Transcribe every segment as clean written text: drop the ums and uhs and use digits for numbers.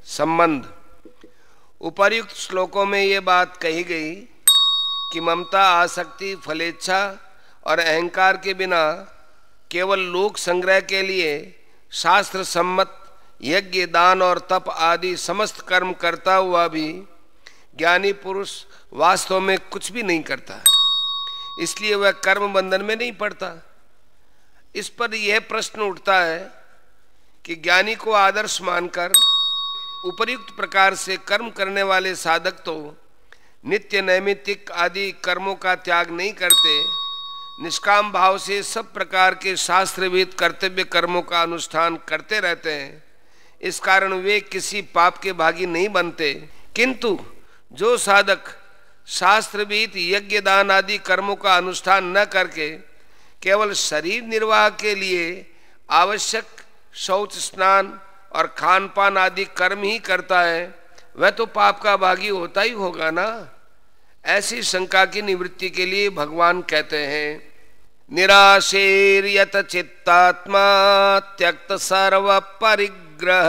संबंध। उपर्युक्त श्लोकों में ये बात कही गई कि ममता, आसक्ति, फलेच्छा और अहंकार के बिना केवल लोक संग्रह के लिए शास्त्र सम्मत यज्ञ, दान और तप आदि समस्त कर्म करता हुआ भी ज्ञानी पुरुष वास्तव में कुछ भी नहीं करता, इसलिए वह कर्म बंधन में नहीं पड़ता। इस पर यह प्रश्न उठता है कि ज्ञानी को आदर्श मानकर उपर्युक्त प्रकार से कर्म करने वाले साधक तो नित्य, नैमित्तिक आदि कर्मों का त्याग नहीं करते, निष्काम भाव से सब प्रकार के शास्त्रविहित कर्तव्य कर्मों का अनुष्ठान करते रहते हैं। इस कारण वे किसी पाप के भागी नहीं बनते। किंतु जो साधक शास्त्रविहित यज्ञ, दान आदि कर्मों का अनुष्ठान न करके केवल शरीर निर्वाह के लिए आवश्यक शौच, स्नान और खान पान आदि कर्म ही करता है, वह तो पाप का भागी होता ही होगा ना। ऐसी शंका की निवृत्ति के लिए भगवान कहते हैं, निराशेर्यत चित्तात्मा त्यक्त सर्व परिग्रह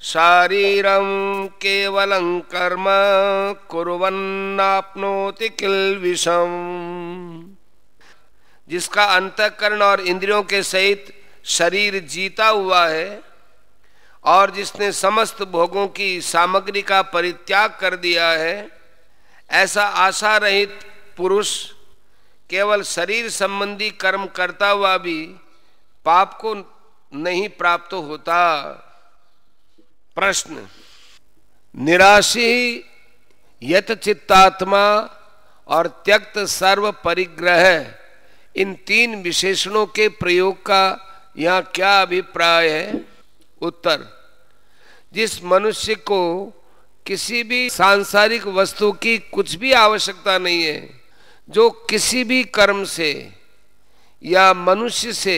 शारीरम केवलं कर्म कुर्वन्नाप्नोति किल्बिषम्। जिसका अंतःकरण और इंद्रियों के सहित शरीर जीता हुआ है और जिसने समस्त भोगों की सामग्री का परित्याग कर दिया है, ऐसा आशा रहित पुरुष केवल शरीर संबंधी कर्म करता हुआ भी पाप को नहीं प्राप्त होता। प्रश्न। निराशी यत चित्तात्मा और त्यक्त सर्व परिग्रह, इन तीन विशेषणों के प्रयोग का यहाँ क्या अभिप्राय है? उत्तर। जिस मनुष्य को किसी भी सांसारिक वस्तु की कुछ भी आवश्यकता नहीं है, जो किसी भी कर्म से या मनुष्य से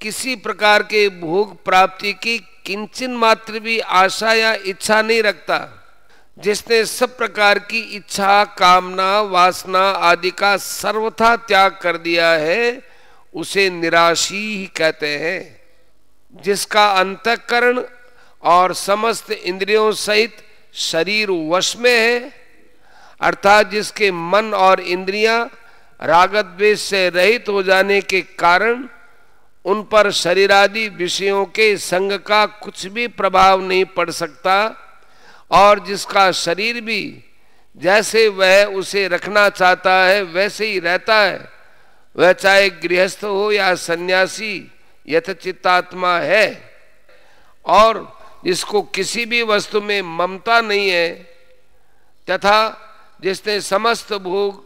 किसी प्रकार के भोग प्राप्ति की किंचन मात्र भी आशा या इच्छा नहीं रखता, जिसने सब प्रकार की इच्छा, कामना, वासना आदि का सर्वथा त्याग कर दिया है, उसे निराशी ही कहते हैं। जिसका अंतःकरण और समस्त इंद्रियों सहित शरीर वश में है, अर्थात जिसके मन और इंद्रियां राग द्वेष से रहित हो जाने के कारण उन पर शरीरादि विषयों के संग का कुछ भी प्रभाव नहीं पड़ सकता, और जिसका शरीर भी जैसे वह उसे रखना चाहता है वैसे ही रहता है, वह चाहे गृहस्थ हो या सन्यासी यथचित्तात्मा है, और जिसको किसी भी वस्तु में ममता नहीं है तथा जिसने समस्त भोग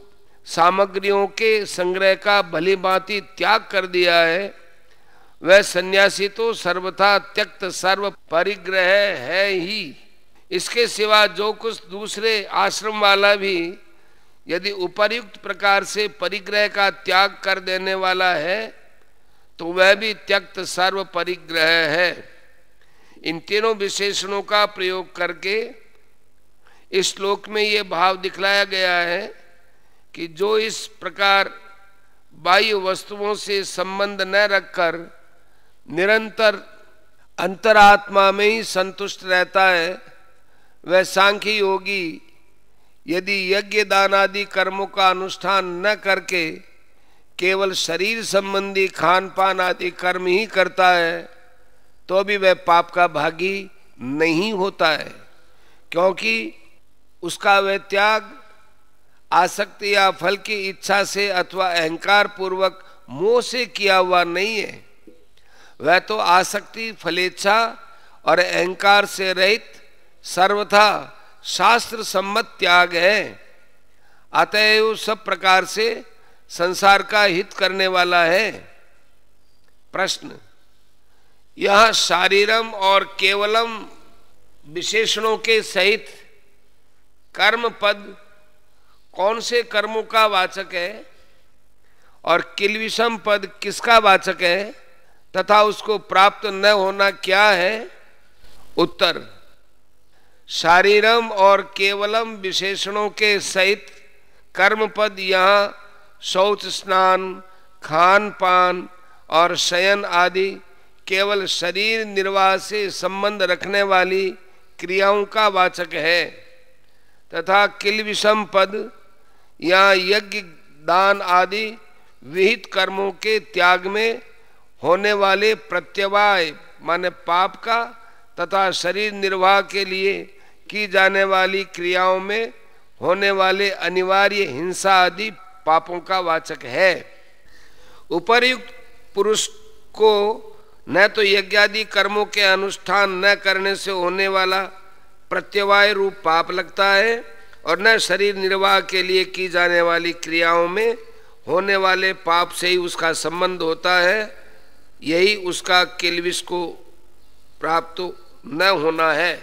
सामग्रियों के संग्रह का भली भांति त्याग कर दिया है, वह सन्यासी तो सर्वथा त्यक्त सर्व परिग्रह है ही। इसके सिवा जो कुछ दूसरे आश्रम वाला भी यदि उपर्युक्त प्रकार से परिग्रह का त्याग कर देने वाला है, तो वह भी त्यक्त सर्व परिग्रह है। इन तीनों विशेषणों का प्रयोग करके इस श्लोक में ये भाव दिखलाया गया है कि जो इस प्रकार बाह्य वस्तुओं से संबंध न रखकर निरंतर अंतरात्मा में ही संतुष्ट रहता है, वह सांख्य योगी यदि यज्ञ, दान आदि कर्मों का अनुष्ठान न करके केवल शरीर संबंधी खान पान आदि कर्म ही करता है, तो भी वह पाप का भागी नहीं होता है, क्योंकि उसका वह त्याग आसक्ति या फल की इच्छा से अथवा अहंकार पूर्वक मोह से किया हुआ नहीं है। वह तो आसक्ति, फलेच्छा और अहंकार से रहित सर्वथा शास्त्र सम्मत त्याग है, अतएव सब प्रकार से संसार का हित करने वाला है। प्रश्न। यह शारीरम और केवलम विशेषणों के सहित कर्म पद कौन से कर्मों का वाचक है और किल्बिषम पद किसका वाचक है तथा उसको प्राप्त न होना क्या है? उत्तर। शारीरम और केवलम विशेषणों के सहित कर्म पद यहाँ शौच, स्नान, खान पान और शयन आदि केवल शरीर निर्वाह से संबंध रखने वाली क्रियाओं का वाचक है तथा किल्बिषम पद या यज्ञ दान आदि विहित कर्मों के त्याग में होने वाले प्रत्यवाय माने पाप का तथा शरीर निर्वाह के लिए की जाने वाली क्रियाओं में होने वाले अनिवार्य हिंसा आदि पापों का वाचक है। उपर्युक्त पुरुष को न तो यज्ञादि कर्मों के अनुष्ठान न करने से होने वाला प्रत्यवाय रूप पाप लगता है और न शरीर निर्वाह के लिए की जाने वाली क्रियाओं में होने वाले पाप से ही उसका संबंध होता है। यही उसका किल्बिष को प्राप्त न होना है।